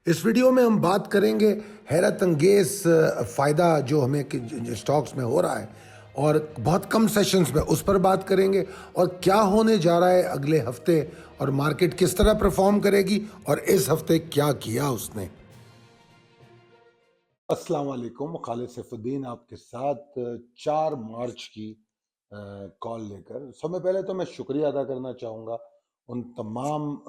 इस वीडियो में हम बात करेंगे हैरत अंगेज फ़ायदा जो हमें स्टॉक्स में हो रहा है और बहुत कम सेशंस में उस पर बात करेंगे और क्या होने जा रहा है अगले हफ्ते और मार्केट किस तरह परफॉर्म करेगी और इस हफ्ते क्या किया उसने। अस्सलाम वालेकुम, खालिद सैफुद्दीन आपके साथ 4 मार्च की कॉल लेकर। सबसे पहले तो मैं शुक्रिया अदा करना चाहूँगा उन तमाम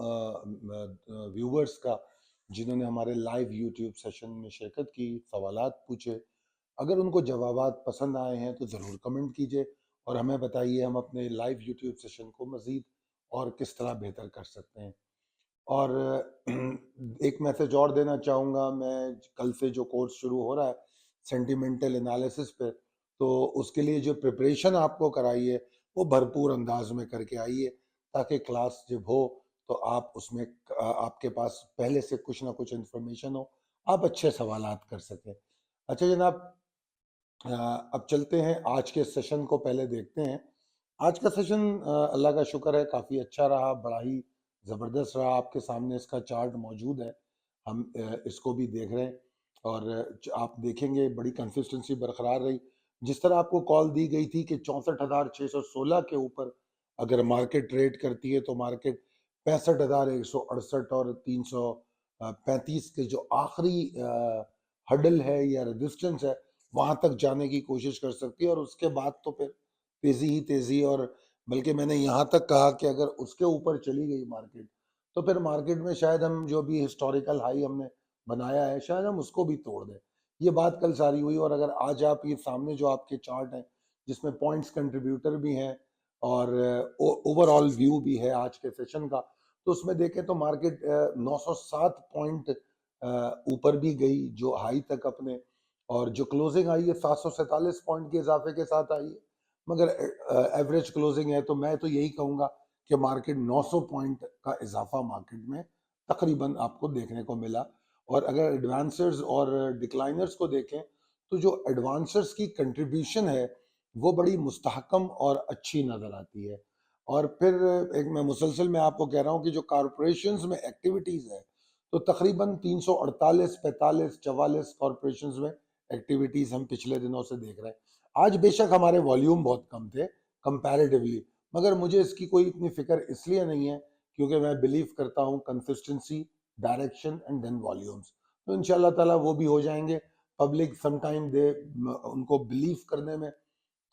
व्यूवर्स का जिन्होंने हमारे लाइव यूट्यूब सेशन में शिरकत की, सवालात पूछे। अगर उनको जवाबात पसंद आए हैं तो ज़रूर कमेंट कीजिए और हमें बताइए हम अपने लाइव यूट्यूब सेशन को मज़ीद और किस तरह बेहतर कर सकते हैं। और एक मैसेज और देना चाहूँगा मैं, कल से जो कोर्स शुरू हो रहा है सेंटिमेंटल एनालिसिस पे, तो उसके लिए जो प्रिपरेशन आपको कराई है वो भरपूर अंदाज में करके आइए ताकि क्लास जब हो तो आप उसमें आपके पास पहले से कुछ ना कुछ इन्फॉर्मेशन हो, आप अच्छे सवालात कर सकें। अच्छा जनाब, अब चलते हैं आज के सेशन को पहले देखते हैं। आज का सेशन अल्लाह का शुक्र है काफ़ी अच्छा रहा, बड़ा ही ज़बरदस्त रहा। आपके सामने इसका चार्ट मौजूद है, हम इसको भी देख रहे हैं और आप देखेंगे बड़ी कंसिस्टेंसी बरकरार रही। जिस तरह आपको कॉल दी गई थी कि 64,616 के ऊपर अगर मार्केट ट्रेड करती है तो मार्केट 65,168 और 335 के जो आखिरी हडल है या रेजिस्टेंस है वहां तक जाने की कोशिश कर सकती है और उसके बाद तो फिर तेजी ही तेजी। और बल्कि मैंने यहाँ तक कहा कि अगर उसके ऊपर चली गई मार्केट तो फिर मार्केट में शायद हम जो भी हिस्टोरिकल हाई हमने बनाया है शायद हम उसको भी तोड़ दें। ये बात कल सारी हुई और अगर आज आप ये सामने जो आपके चार्ट हैं जिसमें पॉइंट्स कंट्रीब्यूटर भी हैं और ओवरऑल व्यू भी है आज के सेशन का, तो उसमें देखें तो मार्केट 907 पॉइंट ऊपर भी गई जो हाई तक अपने, और जो क्लोजिंग आई है 747 पॉइंट के इजाफे के साथ आई है। मगर एवरेज क्लोजिंग है तो मैं तो यही कहूंगा कि मार्केट 900 पॉइंट का इजाफा मार्केट में तकरीबन आपको देखने को मिला। और अगर एडवांसर्स और डिक्लाइनर्स को देखें तो जो एडवांसर्स की कंट्रीब्यूशन है वो बड़ी मुस्तहकम और अच्छी नजर आती है। और फिर एक मैं मुसलसल में आपको कह रहा हूँ कि जो कॉरपोरेशंस में एक्टिविटीज है तो तकरीबन 348 45 44 कॉरपोरेशंस में एक्टिविटीज हम पिछले दिनों से देख रहे हैं। आज बेशक हमारे वॉल्यूम बहुत कम थे कंपैरेटिवली, मगर मुझे इसकी कोई इतनी फिक्र इसलिए नहीं है क्योंकि मैं बिलीव करता हूँ consistency, direction and then volumes. तो इंशाल्लाह ताला वो भी हो जाएंगे। पब्लिक समटाइम दे उनको बिलीव करने में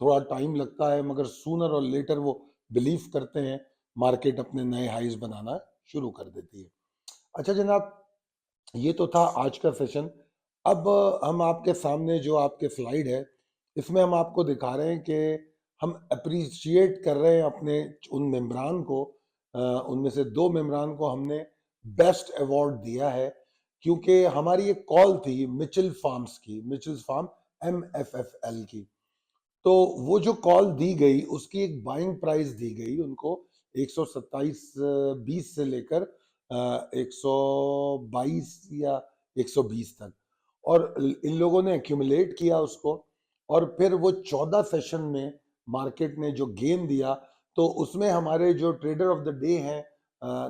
थोड़ा टाइम लगता है मगर सूनर और लेटर वो बिलीव करते हैं, मार्केट अपने नए हाइज बनाना शुरू कर देती है। अच्छा जनाब, ये तो था आज का सेशन। अब हम आपके सामने जो आपके स्लाइड है इसमें हम आपको दिखा रहे हैं कि हम अप्रिशिएट कर रहे हैं अपने उन मेम्बरान को। उनमें से 2 मेम्बरान को हमने बेस्ट अवार्ड दिया है क्योंकि हमारी एक कॉल थी मिचेल फार्म्स की, मिचेल फार्म MFFL की। तो वो जो कॉल दी गई उसकी एक बाइंग प्राइस दी गई उनको 127.20 से लेकर 122 या 120 तक, और इन लोगों ने एक्यूमुलेट किया उसको। और फिर वो 14 सेशन में मार्केट ने जो गेन दिया तो उसमें हमारे जो ट्रेडर ऑफ द डे हैं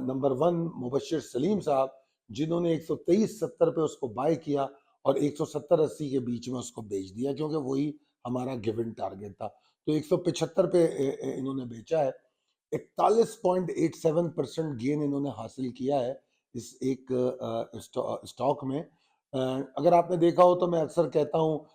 नंबर 1 मुबशिर सलीम साहब, जिन्होंने 123.70 पे उसको बाय किया और 170.80 के बीच में उसको बेच दिया क्योंकि वही हमारा गिवन टारगेट था। तो 175 पे इन्होंने बेचा है। 41.87% गेन इन्होंने हासिल किया है इस एक स्टॉक में। अगर आपने देखा हो तो मैं अक्सर कहता हूँ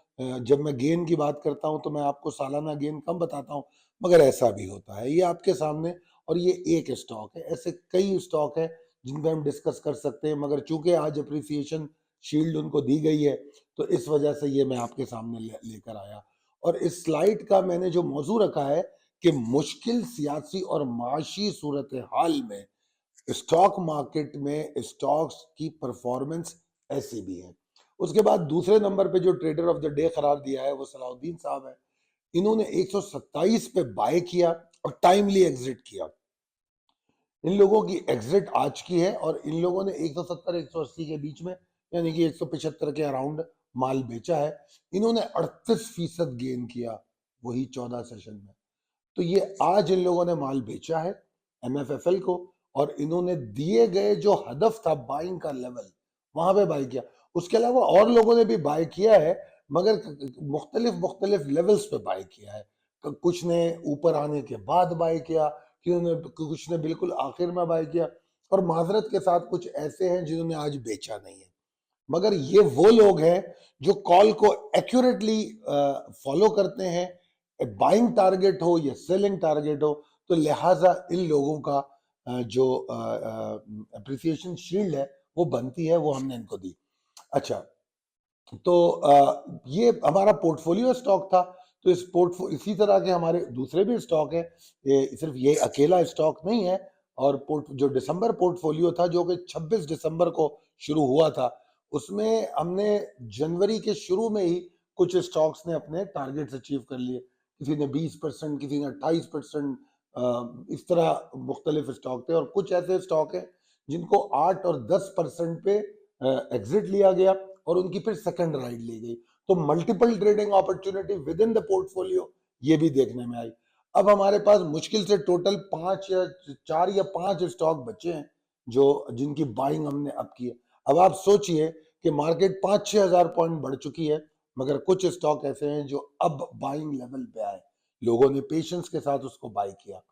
जब मैं गेन की बात करता हूँ तो मैं आपको सालाना गेन कम बताता हूँ, मगर ऐसा भी होता है ये आपके सामने। और ये एक स्टॉक है, ऐसे कई स्टॉक है जिन पे हम डिस्कस कर सकते हैं, मगर चूंकि आज अप्रिसिएशन शील्ड उनको दी गई है तो इस वजह से ये मैं आपके सामने लेकर आया। और इस स्लाइड का मैंने जो मौजू रखा है कि मुश्किल सियासी और माशी सूरत हाल में स्टॉक मार्केट में स्टॉक्स की परफॉर्मेंस ऐसी भी है। उसके बाद दूसरे नंबर पे जो ट्रेडर ऑफ द डे करार दिया है वो सलाउद्दीन साहब है। इन्होंने 127 पे बाय किया और टाइमली एग्जिट किया। इन लोगों की एग्जिट आज की है और इन लोगों ने 170 180 के बीच में यानी कि 175 के अराउंड माल बेचा है। इन्होंने 38% गेन किया वही 14 सेशन में। तो ये आज इन लोगों ने माल बेचा है MFFL को, और इन्होंने दिए गए जो हदफ था बाइंग का लेवल वहां पे बाय किया। उसके अलावा और लोगों ने भी बाय किया है, मगर मुख्तलिफ मुख्तलिफ लेवल्स पे बाय किया है। कुछ ने ऊपर आने के बाद बाय किया, कुछ ने बिल्कुल आखिर में बाय किया, और माजरत के साथ कुछ ऐसे हैं जिन्होंने आज बेचा नहीं है। मगर ये वो लोग हैं जो कॉल को एक्यूरेटली फॉलो करते हैं, बाइंग टारगेट हो या सेलिंग टारगेट हो, तो लिहाजा इन लोगों का जो अप्रिसिएशन शील्ड है वो बनती है, वो हमने इनको दी। अच्छा, तो ये हमारा पोर्टफोलियो स्टॉक था। तो इसी तरह के हमारे दूसरे भी स्टॉक है, सिर्फ ये अकेला स्टॉक नहीं है। और जो दिसंबर पोर्टफोलियो था जो कि 26 दिसंबर को शुरू हुआ था, उसमें हमने जनवरी के शुरू में ही कुछ स्टॉक्स ने अपने टारगेट्स अचीव कर लिए। किसी ने 20%, किसी ने 28%, इस तरह मुख्तलिफ स्टॉक थे। और कुछ ऐसे स्टॉक हैं जिनको 8 और 10% पे एग्जिट लिया गया और उनकी फिर सेकंड राइड ली गई। तो multiple trading opportunity with in the portfolio ये भी देखने में आई। अब हमारे पास मुश्किल से टोटल 4 या 5 स्टॉक बचे हैं जो जिनकी बाइंग हमने अब की है। अब आप सोचिए कि मार्केट 5-6 हजार पॉइंट बढ़ चुकी है, मगर कुछ स्टॉक ऐसे हैं जो अब बाइंग लेवल पे आए, लोगों ने पेशेंस के साथ उसको बाय किया।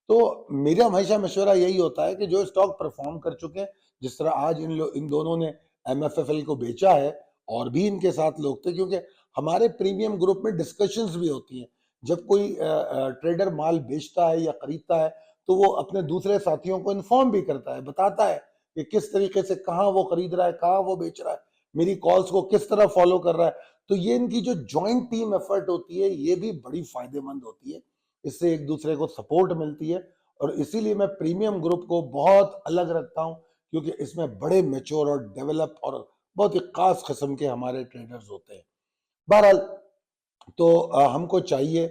तो मेरा हमेशा मशवरा यही होता है कि जो स्टॉक परफॉर्म कर चुके हैं, जिस तरह आज इन दोनों ने एमएफएफएल को बेचा है, और भी इनके साथ लोग थे, क्योंकि हमारे प्रीमियम ग्रुप में डिस्कशंस भी होती हैं। जब कोई ट्रेडर माल बेचता है या खरीदता है, तो वो अपने दूसरे साथियों को इन्फॉर्म भी करता है, बताता है कि किस तरीके से कहाँ वो खरीद रहा है, कहाँ वो बेच रहा है, मेरी कॉल्स को किस तरह फॉलो कर रहा है। तो ये इनकी जो ज्वाइंट टीम एफर्ट होती है, ये भी बड़ी फायदेमंद होती है। इससे एक दूसरे को सपोर्ट मिलती है, और इसीलिए मैं प्रीमियम ग्रुप को बहुत अलग रखता हूं, क्योंकि इसमें बड़े मेच्योर और डेवलप और बहुत ही खास किस्म के हमारे ट्रेडर्स होते हैं। बहरहाल, तो हमको चाहिए,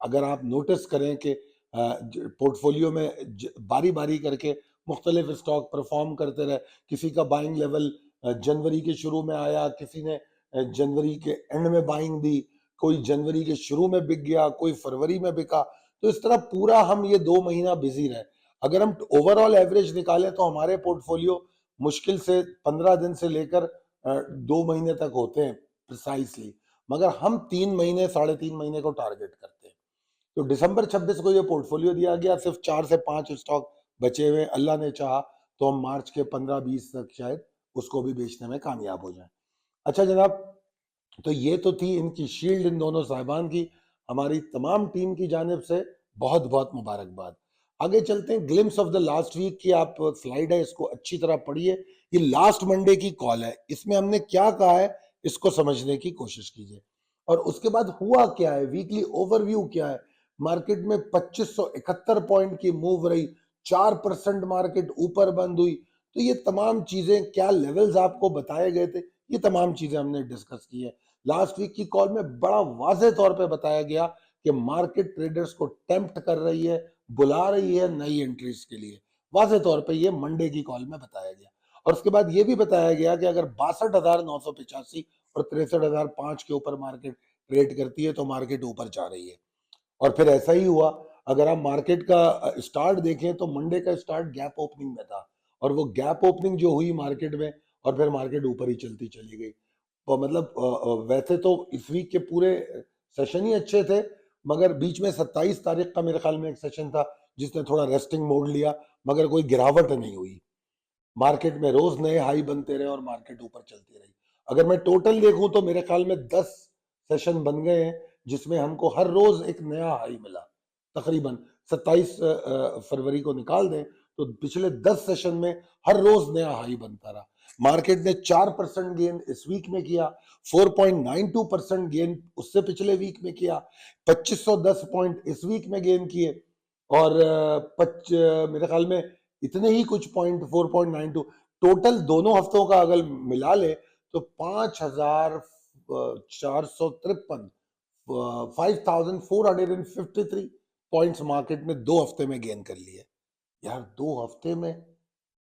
अगर आप नोटिस करें कि पोर्टफोलियो में बारी बारी करके मुख्तलिफ स्टॉक परफॉर्म करते रहे। किसी का बाइंग लेवल जनवरी के शुरू में आया, किसी ने जनवरी के एंड में बाइंग दी, कोई जनवरी के शुरू में बिक गया, कोई फरवरी में बिका। तो इस तरह पूरा हम ये 2 महीना बिजी रहे। अगर हम ओवरऑल एवरेज निकालें तो हमारे पोर्टफोलियो मुश्किल से 15 दिन से लेकर 2 महीने तक होते हैं प्रिसाइसली, मगर हम 3 महीने, 3.5 महीने को टारगेट करते हैं। तो दिसंबर 26 को ये पोर्टफोलियो दिया गया, सिर्फ 4 से 5 स्टॉक बचे हुए। अल्लाह ने चाहा तो हम मार्च के 15-20 तक शायद उसको भी बेचने में कामयाब हो जाए। अच्छा जनाब, तो ये तो थी इनकी शील्ड, इन दोनों साहिबान की। हमारी तमाम टीम की जानिब से बहुत बहुत मुबारकबाद। आगे चलते हैं, glimpse of the last week की आप स्लाइड है, इसको अच्छी तरह पढ़िए। ये लास्ट मंडे की कॉल है, इसमें हमने क्या कहा है इसको समझने की कोशिश कीजिए। और उसके बाद हुआ क्या है, वीकली ओवरव्यू क्या है। मार्केट में 2571 पॉइंट की मूव रही, 4% मार्केट ऊपर बंद हुई। तो ये तमाम चीजें, क्या लेवल्स आपको बताए गए थे, ये तमाम चीजें हमने डिस्कस की है। लास्ट वीक की कॉल में बड़ा वाज़ेह तौर पे बताया गया कि मार्केट ट्रेडर्स को टेम्प्ट कर रही है, बुला रही है नई एंट्रीज के लिए। वाज़ेह तौर पे ये मंडे की कॉल में बताया गया। और उसके बाद ये भी बताया गया कि अगर 62,985 और 63,005 के ऊपर मार्केट ट्रेड करती है तो मार्केट ऊपर जा रही है। और फिर ऐसा ही हुआ। अगर आप मार्केट का स्टार्ट देखें तो मंडे का स्टार्ट गैप ओपनिंग में था, और वो गैप ओपनिंग जो हुई मार्केट में, और फिर मार्केट ऊपर ही चलती चली गई। तो मतलब वैसे तो इस वीक के पूरे सेशन ही अच्छे थे, मगर बीच में 27 तारीख का मेरे ख्याल में एक सेशन था जिसने थोड़ा रेस्टिंग मोड लिया, मगर कोई गिरावट नहीं हुई। मार्केट में रोज नए हाई बनते रहे और मार्केट ऊपर चलती रही। अगर मैं टोटल देखूं तो मेरे ख्याल में 10 सेशन बन गए हैं जिसमें हमको हर रोज एक नया हाई मिला। तकरीबन 27 फरवरी को निकाल दें तो पिछले 10 सेशन में हर रोज नया हाई बनता रहा। मार्केट ने 4% गेन इस वीक में किया, 4.92% गेन उससे पिछले वीक में किया, 2510 पॉइंट इस वीक में गेन किए, और मेरे ख्याल में इतने ही कुछ पॉइंट, 4.92 टोटल दोनों हफ्तों का अगर मिला ले तो 5,453, 5,453 पॉइंट्स मार्केट ने 2 हफ्ते में गेन कर लिए। यार 2 हफ्ते में,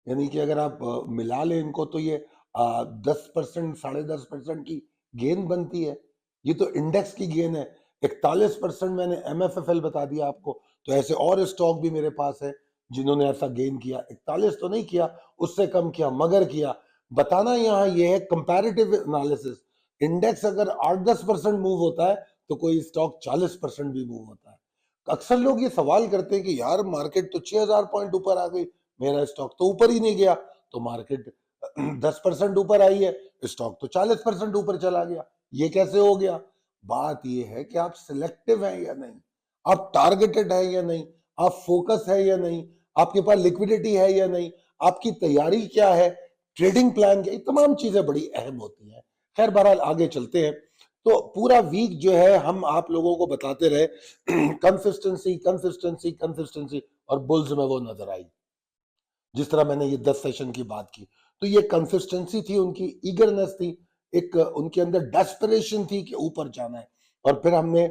यानी कि अगर आप मिला ले इनको तो ये 10%, 10.5% की गेन बनती है। ये तो इंडेक्स की गेन है। 41% मैंने एमएफएफएल बता दिया आपको। तो ऐसे और स्टॉक भी मेरे पास है जिन्होंने ऐसा गेन किया, 41 तो नहीं किया, उससे कम किया, मगर किया। बताना यहाँ ये है कंपैरेटिव एनालिसिस। इंडेक्स अगर 8-10% मूव होता है तो कोई स्टॉक 40% भी मूव होता है। अक्सर लोग ये सवाल करते हैं कि यार मार्केट तो 6000 पॉइंट ऊपर आ गई, मेरा स्टॉक तो ऊपर ही नहीं गया। तो मार्केट 10% ऊपर आई है, स्टॉक तो 40% ऊपर चला गया, ये कैसे हो गया? बात ये है कि आप सिलेक्टिव हैं या नहीं, आप टारगेटेड है या नहीं, आप फोकस है या नहीं, आपके पास लिक्विडिटी है या नहीं, आपकी तैयारी क्या है, ट्रेडिंग प्लान क्या, ये तमाम चीजें बड़ी अहम होती हैं। खैर बहरहाल आगे चलते हैं। तो पूरा वीक जो है हम आप लोगों को बताते रहे कंसिस्टेंसी कंसिस्टेंसी कंसिस्टेंसी, और बुल्स में वो नजर आई। जिस तरह मैंने ये 10 सेशन की बात की, तो ये कंसिस्टेंसी थी, उनकी ईगरनेस थी, एक उनके अंदर डेस्परेशन थी कि ऊपर जाना है। और फिर हमने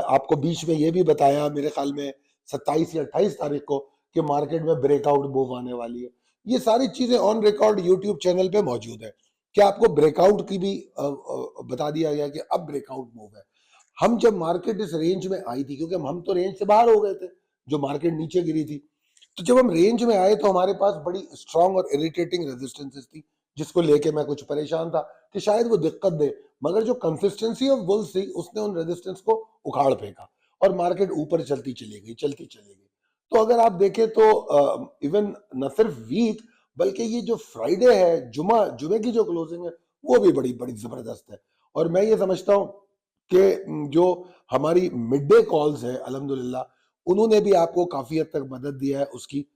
आपको बीच में ये भी बताया, मेरे ख्याल में 27 या 28 तारीख को, कि मार्केट में ब्रेकआउट मूव आने वाली है। ये सारी चीजें ऑन रिकॉर्ड यूट्यूब चैनल पे मौजूद है कि आपको ब्रेकआउट की भी बता दिया गया कि अब ब्रेकआउट मूव है। हम जब मार्केट इस रेंज में आई थी, क्योंकि हम तो रेंज से बाहर हो गए थे, जो मार्केट नीचे गिरी थी, तो जब हम रेंज में आए तो हमारे पास बड़ी स्ट्रांग और इरिटेटिंग रेजिस्टेंसेस थी, जिसको लेके मैं कुछ परेशान था कि शायद वो दिक्कत दे। मगर जो कंसिस्टेंसी ऑफ बुल्स थी, उसने उन रेजिस्टेंस को उखाड़ फेंका और मार्केट ऊपर चलती चली गई, चलती चली गई। तो अगर आप देखें तो इवन न सिर्फ वीक, बल्कि ये जो फ्राइडे है, जुमे की जो क्लोजिंग है, वो भी बड़ी बड़ी जबरदस्त है। और मैं ये समझता हूँ कि जो हमारी मिड डे कॉल्स है, अल्हम्दुलिल्लाह उन्होंने भी आपको काफी हद तक मदद दिया है, उसकी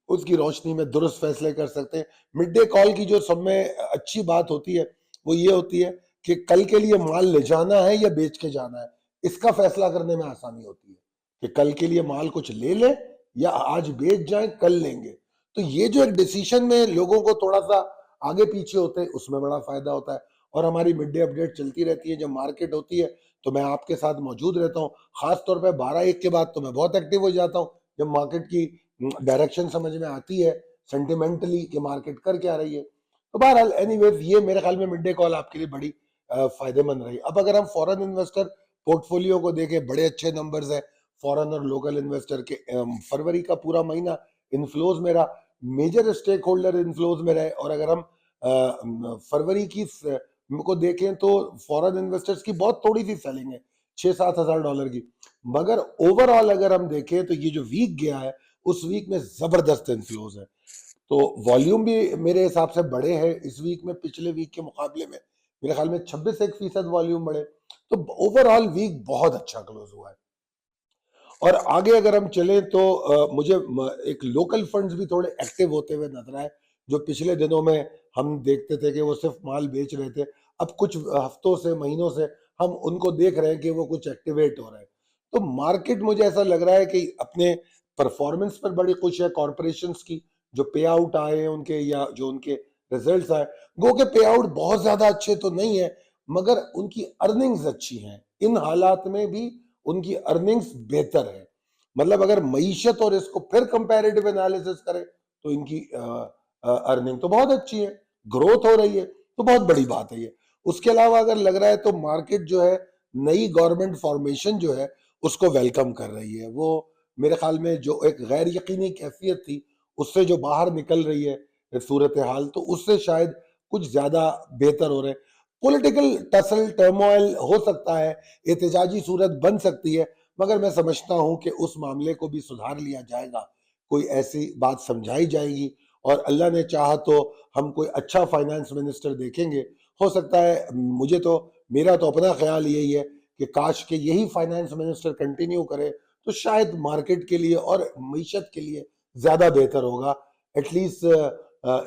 उसकी रोशनी में दुरुस्त फैसले कर सकते हैं। मिड डे कॉल की जो सब में अच्छी बात होती है, वो ये होती है कि कल के लिए माल ले जाना है या बेच के जाना है, इसका फैसला करने में आसानी होती है कि कल के लिए माल कुछ ले ले या आज बेच जाए, कल लेंगे। तो ये जो एक डिसीजन में लोगों को थोड़ा सा आगे पीछे होते हैं, उसमें बड़ा फायदा होता है। और हमारी मिड डे अपडेट चलती रहती है, जब मार्केट होती है तो मैं आपके साथ मौजूद रहता हूँ। खास तौर पर 12-1 के बाद तो मैं बहुत एक्टिव हो जाता हूँ, जब मार्केट की डायरेक्शन समझ में आती है सेंटिमेंटली कि मार्केट कर क्या रही है। तो बहरहाल एनीवेज, ये मेरे ख्याल में मिड डे कॉल आपके लिए बड़ी फायदेमंद रही। अब अगर हम फॉरेन इन्वेस्टर पोर्टफोलियो को देखें, बड़े अच्छे नंबर्स हैं फॉरेन और लोकल इन्वेस्टर के। फरवरी का पूरा महीना इन्फ्लोज में रहा, मेजर स्टेक होल्डर इन्फ्लोज में रहे। और अगर हम फरवरी की को देखें तो फॉरेन इन्वेस्टर्स की बहुत थोड़ी सी सेलिंग है, 6-7 हजार डॉलर की। मगर ओवरऑल अगर हम देखें तो ये जो वीक गया है, उस वीक में जबरदस्त इन्फ्लोज है। तो वॉल्यूम भी मेरे हिसाब से बड़े हैं इस वीक में, पिछले वीक के मुकाबले में मेरे ख्याल में 26-1% वॉल्यूम बढ़े। तो ओवरऑल वीक बहुत अच्छा क्लोज हुआ है। और आगे अगर हम चलें तो मुझे एक लोकल फंड्स भी थोड़े एक्टिव होते हुए नजर आए, जो पिछले दिनों में हम देखते थे कि वो सिर्फ माल बेच रहे थे। अब कुछ हफ्तों से, महीनों से हम उनको देख रहे हैं कि वो कुछ एक्टिवेट हो रहे हैं। तो मार्केट मुझे ऐसा लग रहा है कि अपने परफॉर्मेंस पर बड़ी खुश है कॉरपोरेशंस की, जो पे आउट आए हैं उनके, या जो उनके रिजल्ट्स आए। गो के पे आउट बहुत ज्यादा अच्छे तो नहीं है, मगर उनकी अर्निंग्स अच्छी हैं, इन हालात में भी उनकी अर्निंग्स बेहतर है। मतलब अगर मईशत और इसको फिर कंपैरेटिव एनालिसिस करें तो इनकी अर्निंग तो बहुत अच्छी है, ग्रोथ हो रही है, तो बहुत बड़ी बात है ये। उसके अलावा अगर लग रहा है तो मार्केट जो है नई गवर्नमेंट फॉर्मेशन जो है उसको वेलकम कर रही है। वो मेरे ख्याल में जो एक गैर यकीनी कैफियत थी, उससे जो बाहर निकल रही है सूरत हाल, तो उससे शायद कुछ ज्यादा बेहतर हो रहे हैं। पॉलिटिकल टसल टर्मोइल हो सकता है, एहतजाजी सूरत बन सकती है, मगर मैं समझता हूं कि उस मामले को भी सुधार लिया जाएगा, कोई ऐसी बात समझाई जाएगी, और अल्लाह ने चाहा तो हम कोई अच्छा फाइनेंस मिनिस्टर देखेंगे। हो सकता है, मुझे तो, मेरा तो अपना ख्याल यही है कि काश के यही फाइनेंस मिनिस्टर कंटिन्यू करे तो शायद मार्केट के लिए और मीशत के लिए ज्यादा बेहतर होगा। एटलीस्ट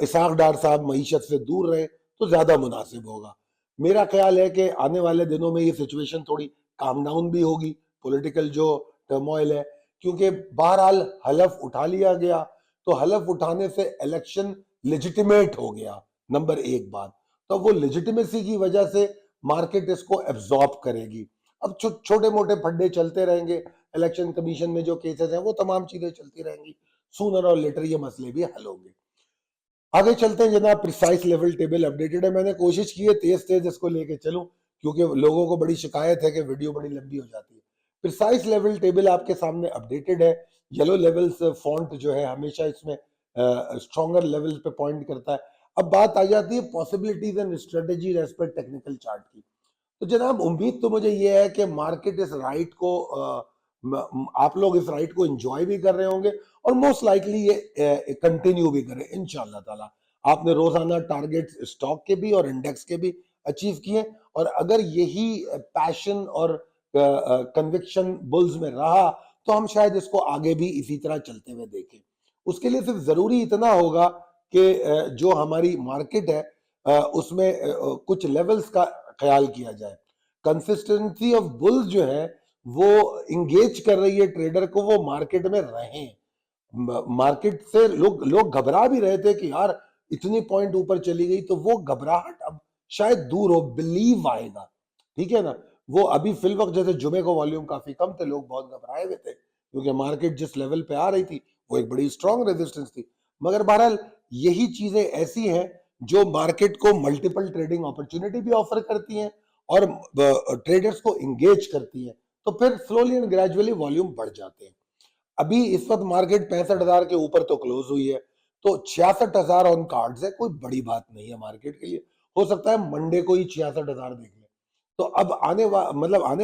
इसाक डार साहब मीशत से दूर रहे तो ज्यादा मुनासिब होगा। मेरा ख्याल है कि आने वाले दिनों में ये सिचुएशन थोड़ी काम डाउन भी होगी, पॉलिटिकल जो टर्मोइल है, क्योंकि बहरहाल हलफ उठा लिया गया, तो हलफ उठाने से इलेक्शन लेजिटिमेट हो गया, नंबर एक बात। तो वो लेजिटिमेसी की वजह से मार्केट इसको एब्जॉर्ब करेगी। अब छोटे मोटे फड्डे चलते रहेंगे, इलेक्शन कमीशन में जो केसेस हैं वो तमाम चीजें चलती रहेंगी, सूनर और लेटर ये मसले भी हल होंगे। आगे चलते हैं जनाब। प्रिसाइज लेवल टेबल अपडेटेड है, मैंने कोशिश की है तेज तेज इसको लेके चलूं, क्योंकि लोगों को बड़ी शिकायत है कि वीडियो बड़ी लंबी हो जाती है। प्रिसाइज लेवल टेबल आपके सामने अपडेटेड है। येलो लेवल्स फॉन्ट जो है हमेशा इसमें स्ट्रॉन्गर लेवल्स पे पॉइंट करता है। अब बात आ जाती है पॉसिबिलिटीज एंड स्ट्रेटेजी एज पर टेक्निकल चार्ट की। तो जनाब उम्मीद तो मुझे ये है कि मार्केट इस राइट को आप लोग इस राइट को एंजॉय भी कर रहे होंगे और मोस्ट लाइकली ये कंटिन्यू भी करें इंशाल्लाह ताला। आपने रोजाना टारगेट स्टॉक के भी और इंडेक्स के भी अचीव किए, और अगर यही पैशन और कन्विक्शन बुल्स में रहा तो हम शायद इसको आगे भी इसी तरह चलते हुए देखें। उसके लिए सिर्फ जरूरी इतना होगा कि जो हमारी मार्केट है उसमें कुछ लेवल्स का ख्याल किया जाए। कंसिस्टेंसी ऑफ बुल्स जो है वो इंगेज कर रही है ट्रेडर को, वो मार्केट में रहें। मार्केट से लोग लोग घबरा भी रहे थे कि यार इतनी पॉइंट ऊपर चली गई, तो वो घबराहट अब शायद दूर हो, बिलीव आएगा। ठीक है ना। वो अभी फिल वक्त जैसे जुमे को वॉल्यूम काफी कम थे, लोग बहुत घबराए हुए थे क्योंकि मार्केट जिस लेवल पे आ रही थी वो एक बड़ी स्ट्रॉन्ग रेजिस्टेंस थी। मगर बहरहाल यही चीजें ऐसी हैं जो मार्केट को मल्टीपल ट्रेडिंग अपॉर्चुनिटी भी ऑफर करती हैं और ट्रेडर्स को इंगेज करती हैं। तो फिर स्लोली एंड ग्रेजुअली वॉल्यूम बढ़ जाते हैं। अभी इस वक्त मार्केट 65,000 के ऊपर तो क्लोज हुई है, तो 66,000 ऑन कार्ड्स है, कोई बड़ी बात नहीं है मार्केट के लिए। हो सकता है मंडे को ही 66,000 देख ले। तो अब आने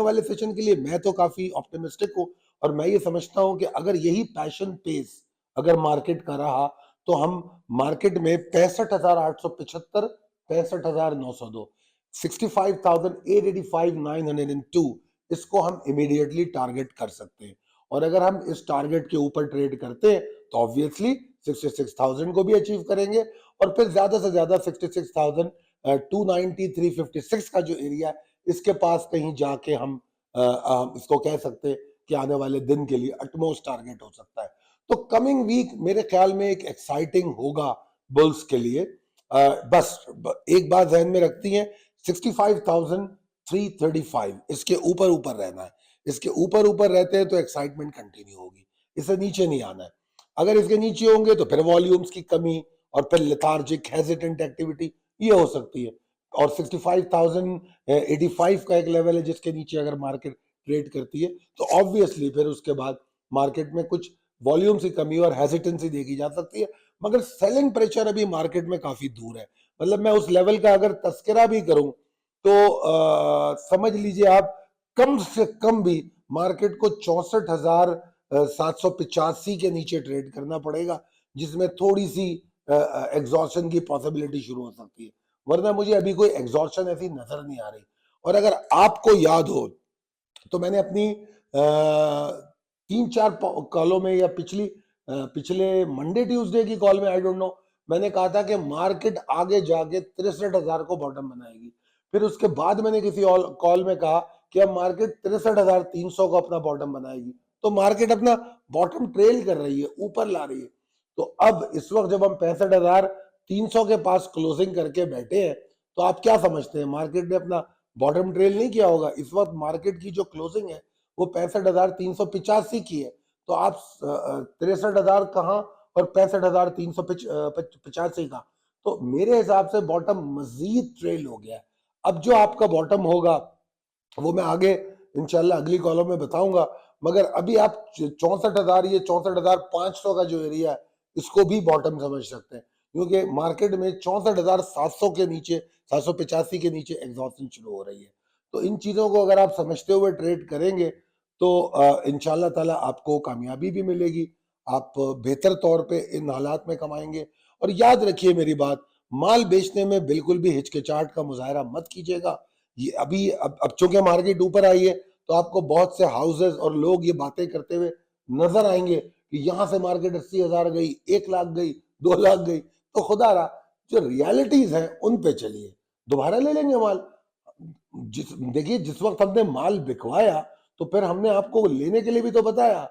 वाले सेशन के लिए मैं तो काफी ऑप्टिमिस्टिक हूँ, और मैं ये समझता हूँ कि अगर यही पैशन पेस अगर मार्केट का रहा तो हम मार्केट में 65,875, 65,902, 65,885,902 इसको हम इमीडिएटली टारगेट कर सकते हैं। और अगर हम इस टारगेट के ऊपर ट्रेड करते हैं तो ऑब्वियसली 66,000 को भी अचीव करेंगे, और फिर ज्यादा से ज्यादा 66,290, 356 का जो एरिया है इसके पास कहीं जाके हम इसको कह सकते हैं कि आने वाले दिन के लिए अटमोस्ट टारगेट हो सकता है। तो कमिंग वीक मेरे ख्याल में एक एक्साइटिंग होगा बुल्स के लिए। बस एक बात ध्यान में रखती है, 65,335 इसके ऊपर ऊपर रहना है। इसके ऊपर ऊपर रहते हैं तो एक्साइटमेंट कंटिन्यू होगी, इससे नीचे नहीं आना है। अगर इसके नीचे होंगे तो फिर वॉल्यूम्स की कमी और फिर लेथार्जिक हेजिटेंट एक्टिविटी ये हो सकती है। और 65,085 का एक लेवल है जिसके नीचे अगर मार्केट ट्रेड करती है तो ऑब्वियसली फिर उसके बाद मार्केट में कुछ वॉल्यूम्स की कमी और हेजिटेंसी देखी जा सकती है। मगर सेलिंग प्रेशर अभी मार्केट में काफी दूर है। मतलब मैं उस लेवल का अगर तस्करा भी करूं तो समझ लीजिए आप कम से कम भी मार्केट को 64,785 के नीचे ट्रेड करना पड़ेगा, जिसमें थोड़ी सी एग्जॉर्शन की पॉसिबिलिटी शुरू हो सकती है। वरना मुझे अभी कोई एग्जॉर्शन ऐसी नजर नहीं आ रही। और अगर आपको याद हो तो मैंने अपनी 3-4 कॉलों में या पिछले मंडे ट्यूसडे की कॉल में आई डोंट नो, मैंने कहा था कि मार्केट आगे जाके 63,000 को बॉटम बनाएगी। फिर उसके बाद मैंने किसी और कॉल में कहा कि अब मार्केट 63,300 को अपना बॉटम बनाएगी। तो मार्केट अपना बॉटम ट्रेल कर रही है, ऊपर ला रही है। तो अब इस वक्त जब हम 65,300 के पास क्लोजिंग करके बैठे हैं, तो आप क्या समझते हैं मार्केट ने अपना बॉटम ट्रेल नहीं किया होगा? इस वक्त मार्केट की जो क्लोजिंग है वो 65,385 की है। तो आप 63,000 कहाँ और 65,385 का, तो मेरे हिसाब से बॉटम मजीद ट्रेल हो गया है। अब जो आपका बॉटम होगा वो मैं आगे इंशाल्लाह अगली कॉलम में बताऊंगा। मगर अभी आप 64,000, ये 64,500 का जो एरिया है इसको भी बॉटम समझ सकते हैं, क्योंकि मार्केट में 64,700 के नीचे, 785 के नीचे एग्जॉस्शन शुरू हो रही है। तो इन चीजों को अगर आप समझते हुए ट्रेड करेंगे तो इंशाल्लाह ताला आपको कामयाबी भी मिलेगी। आप बेहतर तौर पे इन हालात में कमाएंगे। और याद रखिए मेरी बात, माल बेचने में बिल्कुल भी हिचकिचाहट का मुजाहरा मत कीजिएगा। ये अभी अब चूंकि मार्केट ऊपर आई है तो आपको बहुत से हाउसेस और लोग ये बातें करते हुए नजर आएंगे कि यहां से मार्केट 80,000 गई, 1 लाख गई, 2 लाख गई। तो खुदा रहा, जो रियलिटीज हैं उन पे चलिए, दोबारा ले लेंगे माल। देखिए जिस वक्त हमने माल बिकवाया तो फिर हमने आपको लेने के लिए भी तो बताया।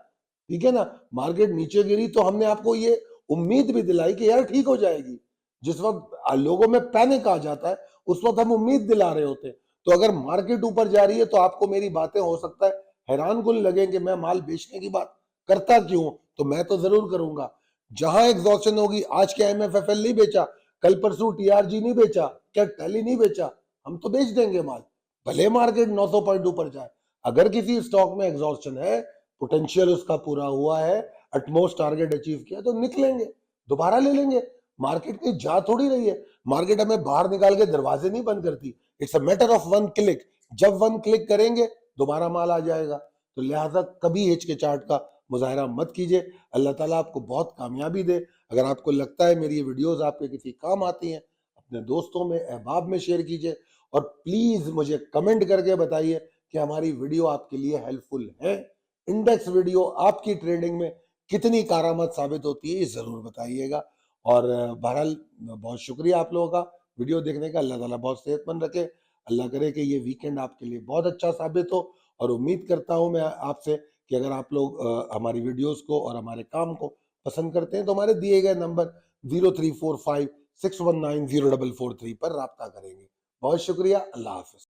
ठीक है ना। मार्केट नीचे गिरी तो हमने आपको ये उम्मीद भी दिलाई कि यार ठीक हो जाएगी। जिस वक्त लोगों में पैनिक आ जाता है उस वक्त हम उम्मीद दिला रहे होते हैं। तो अगर मार्केट ऊपर जा रही है तो आपको मेरी बातें हो सकता है हैरान कुल लगे कि मैं माल बेचने की बात करता क्यों, तो मैं तो जरूर करूंगा। जहां एग्जॉशन होगी, आज के एमएफएफएल नहीं बेचा, कल परसों टीआरजी नहीं बेचा, क्या टैली नहीं बेचा, हम तो बेच देंगे माल, भले मार्केट 900 पॉइंट ऊपर जाए। अगर किसी स्टॉक में एग्जॉशन है, पोटेंशियल उसका पूरा हुआ है, अटमोस्ट टारगेट अचीव किया तो निकलेंगे, दोबारा ले लेंगे। मार्केट कहीं जा थोड़ी रही है, मार्केट हमें बाहर निकाल के दरवाजे नहीं बंद करती। It's a matter of one click. जब वन क्लिक करेंगे दोबारा माल आ जाएगा। तो लिहाजा कभी एच के चार्ट का मुजाहरा मत कीजिए। अल्लाह ताला आपको बहुत कामयाबी दे। अगर आपको लगता है मेरी ये वीडियोस आपके किसी काम आती हैं, अपने दोस्तों में अहबाब में शेयर कीजिए और प्लीज मुझे कमेंट करके बताइए कि हमारी वीडियो आपके लिए हेल्पफुल है। इंडेक्स वीडियो आपकी ट्रेडिंग में कितनी कारामद साबित होती है ये जरूर बताइएगा। और बहरहाल बहुत शुक्रिया आप लोगों का वीडियो देखने का। अल्लाह ताला बहुत सेहतमंद रखे। अल्लाह करे कि ये वीकेंड आपके लिए बहुत अच्छा साबित हो। और उम्मीद करता हूं मैं आपसे कि अगर आप लोग हमारी वीडियोस को और हमारे काम को पसंद करते हैं तो हमारे दिए गए नंबर 0345619044 पर राब्ता करेंगे। बहुत शुक्रिया। अल्लाह हाफिज।